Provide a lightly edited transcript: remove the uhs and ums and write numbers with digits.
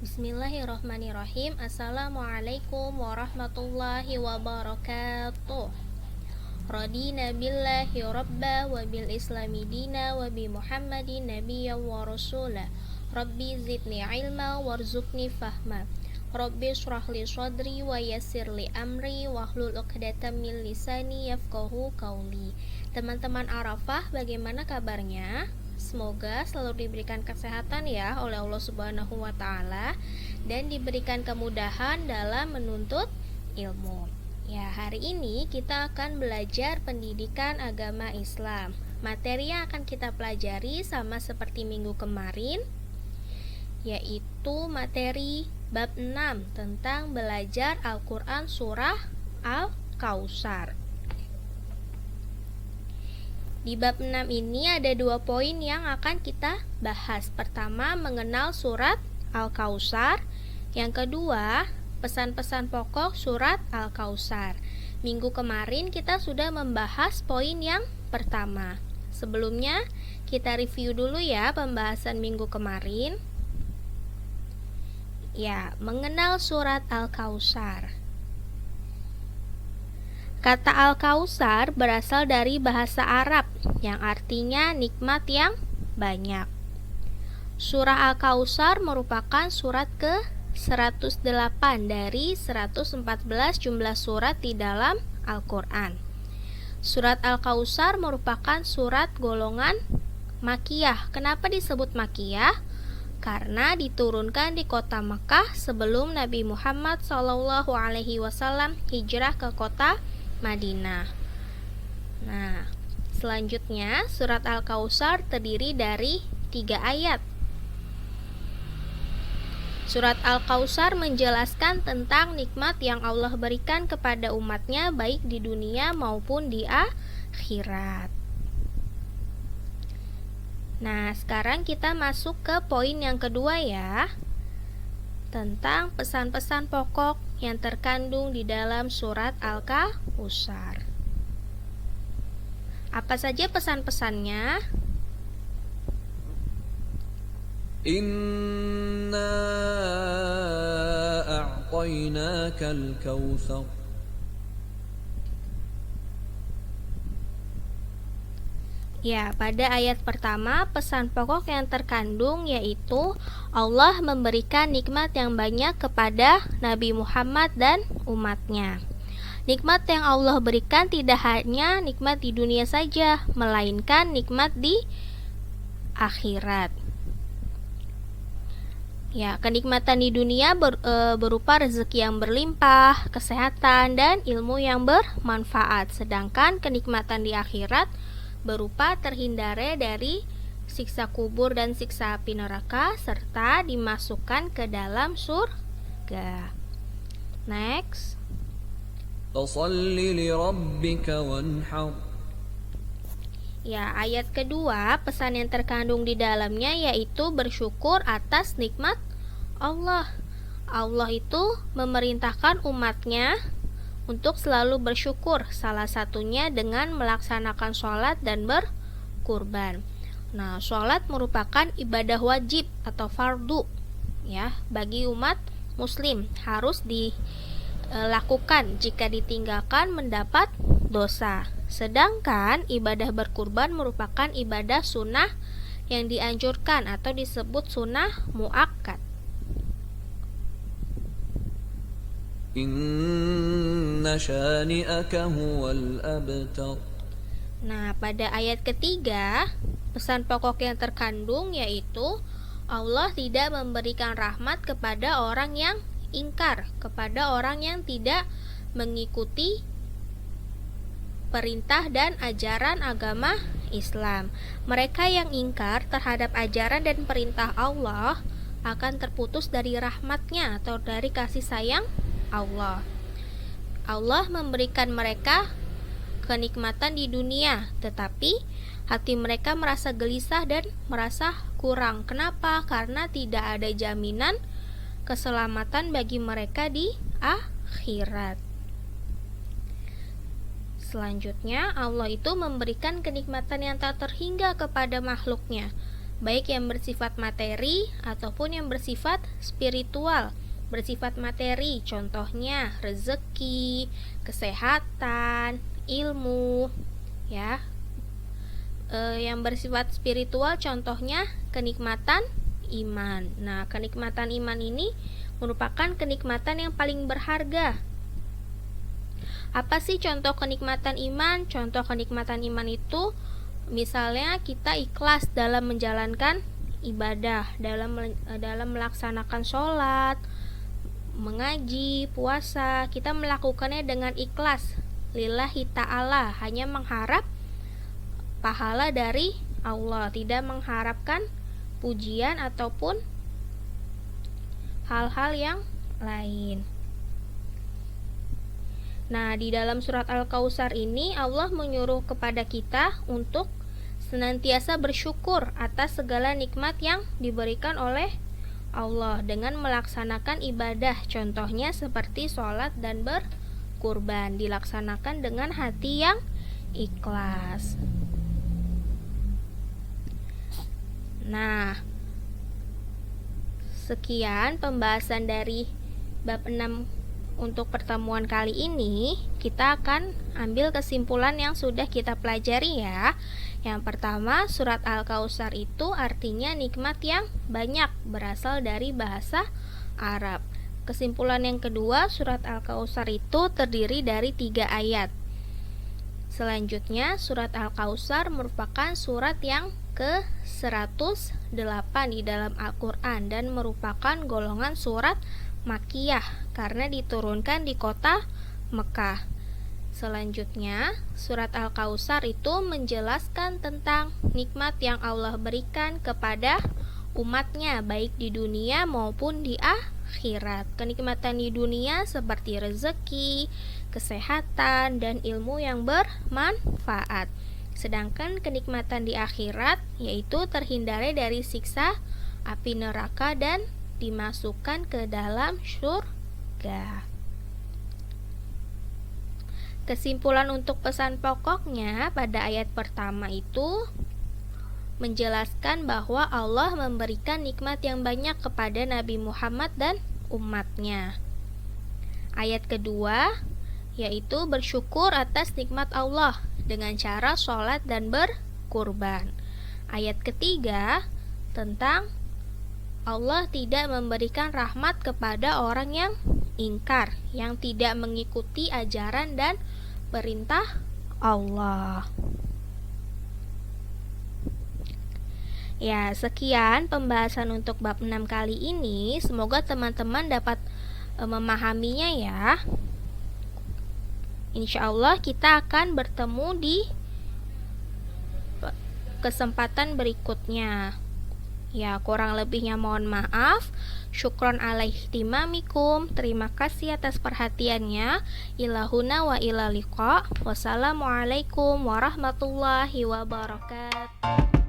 Bismillahirrahmanirrahim. Assalamualaikum warahmatullahi wabarakatuh. Radina billahi rabba wa bil islami dina wa bi muhammadin nabiyya wa rasula. Rabbi zidni ilma warzuqni fahma. Rabbi shrahli sadri wa yassirli amri wahlul 'uqdatam min lisani yafqahu qawli. Teman-teman Arafah, bagaimana kabarnya? Semoga selalu diberikan kesehatan ya oleh Allah Subhanahu wa taala dan diberikan kemudahan dalam menuntut ilmu. Ya, hari ini kita akan belajar pendidikan agama Islam. Materi yang akan kita pelajari sama seperti minggu kemarin, yaitu materi bab 6 tentang belajar Al-Qur'an surah Al-Kautsar. Di bab 6 ini ada 2 poin yang akan kita bahas. Pertama, mengenal surat Al-Kautsar. Yang kedua, pesan-pesan pokok surat Al-Kautsar. Minggu kemarin kita sudah membahas poin yang pertama. Sebelumnya, kita review dulu ya pembahasan minggu kemarin. Ya, mengenal surat Al-Kautsar. Kata Al-Kautsar berasal dari bahasa Arab yang artinya nikmat yang banyak. Surah Al-Kautsar merupakan surat ke-108 dari 114 jumlah surat di dalam Al-Quran. Surat Al-Kautsar merupakan surat golongan Makkiyah. Kenapa disebut Makkiyah? Karena diturunkan di kota Makkah sebelum Nabi Muhammad SAW hijrah ke kota Madinah. Nah, selanjutnya surat Al-Kautsar terdiri dari 3 ayat. Surat Al-Kautsar menjelaskan tentang nikmat yang Allah berikan kepada umatnya baik di dunia maupun di akhirat. Nah, sekarang kita masuk ke poin yang kedua ya, tentang pesan-pesan pokok yang terkandung di dalam surat Al-Kautsar. Apa saja pesan-pesannya? Inna a'tainakal kautsar. Ya, pada ayat pertama pesan pokok yang terkandung yaitu Allah memberikan nikmat yang banyak kepada Nabi Muhammad dan umatnya. Nikmat yang Allah berikan tidak hanya nikmat di dunia saja, melainkan nikmat di akhirat. Ya, kenikmatan di dunia berupa rezeki yang berlimpah, kesehatan, dan ilmu yang bermanfaat. Sedangkan kenikmatan di akhirat berupa terhindarnya dari siksa kubur dan siksa api neraka serta dimasukkan ke dalam surga. Next. Fasalli lirabbika wanhar. Ya, ayat kedua, pesan yang terkandung di dalamnya yaitu bersyukur atas nikmat Allah. Allah itu memerintahkan umatnya untuk selalu bersyukur, salah satunya dengan melaksanakan sholat dan berkurban. Nah, sholat merupakan ibadah wajib atau fardu ya bagi umat muslim, harus dilakukan, jika ditinggalkan mendapat dosa. Sedangkan ibadah berkurban merupakan ibadah sunnah yang dianjurkan atau disebut sunnah muakkad. Inna syani'aka huwal abtar. Nah, pada ayat ketiga, pesan pokok yang terkandung yaitu Allah tidak memberikan rahmat kepada orang yang ingkar, kepada orang yang tidak mengikuti perintah dan ajaran agama Islam. Mereka yang ingkar terhadap ajaran dan perintah Allah akan terputus dari rahmatnya atau dari kasih sayang Allah. Allah memberikan mereka kenikmatan di dunia, tetapi hati mereka merasa gelisah dan merasa kurang. Kenapa? Karena tidak ada jaminan keselamatan bagi mereka di akhirat. Selanjutnya, Allah itu memberikan kenikmatan yang tak terhingga kepada makhluknya. baik yang bersifat materi ataupun yang bersifat spiritual. Bersifat materi, contohnya rezeki, kesehatan, ilmu, ya. Yang bersifat spiritual, contohnya kenikmatan iman. Nah, kenikmatan iman ini merupakan kenikmatan yang paling berharga. Apa sih contoh kenikmatan iman? Contoh kenikmatan iman itu misalnya kita ikhlas dalam menjalankan ibadah, dalam melaksanakan sholat, mengaji, puasa. Kita melakukannya dengan ikhlas, lillahi ta'ala, hanya mengharap pahala dari Allah, tidak mengharapkan pujian ataupun hal-hal yang lain. Nah, di dalam surat Al-Kautsar ini Allah menyuruh kepada kita untuk senantiasa bersyukur atas segala nikmat yang diberikan oleh Allah dengan melaksanakan ibadah, contohnya seperti sholat dan berkurban, dilaksanakan dengan hati yang ikhlas. Nah, sekian pembahasan dari bab 6 untuk pertemuan kali ini. Kita akan ambil kesimpulan yang sudah kita pelajari ya. Yang pertama, surat Al-Kautsar itu artinya nikmat yang banyak, berasal dari bahasa Arab. Kesimpulan yang kedua, surat Al-Kautsar itu terdiri dari 3 ayat. Selanjutnya, surat Al-Kautsar merupakan surat yang ke-108 di dalam Al-Quran dan merupakan golongan surat Makkiyah karena diturunkan di kota Mekah. Selanjutnya, surat Al-Kautsar itu menjelaskan tentang nikmat yang Allah berikan kepada umatnya, baik di dunia maupun di akhirat. Kenikmatan di dunia seperti rezeki, kesehatan, dan ilmu yang bermanfaat. Sedangkan kenikmatan di akhirat yaitu terhindari dari siksa api neraka dan dimasukkan ke dalam surga. Kesimpulan untuk pesan pokoknya pada ayat pertama itu menjelaskan bahwa Allah memberikan nikmat yang banyak kepada Nabi Muhammad dan umatnya. Ayat kedua yaitu bersyukur atas nikmat Allah dengan cara sholat dan berkurban. Ayat ketiga tentang Allah tidak memberikan rahmat kepada orang yang ingkar, yang tidak mengikuti ajaran dan perintah Allah. Ya, sekian pembahasan untuk bab 6 kali ini. Semoga teman-teman dapat memahaminya ya. Insya Allah kita akan bertemu di kesempatan berikutnya. Ya, kurang lebihnya mohon maaf. Syukron alaihtimamikum. Terima kasih atas perhatiannya. Ilahuna wa ilaliqa. Wassalamualaikum warahmatullahi wabarakatuh.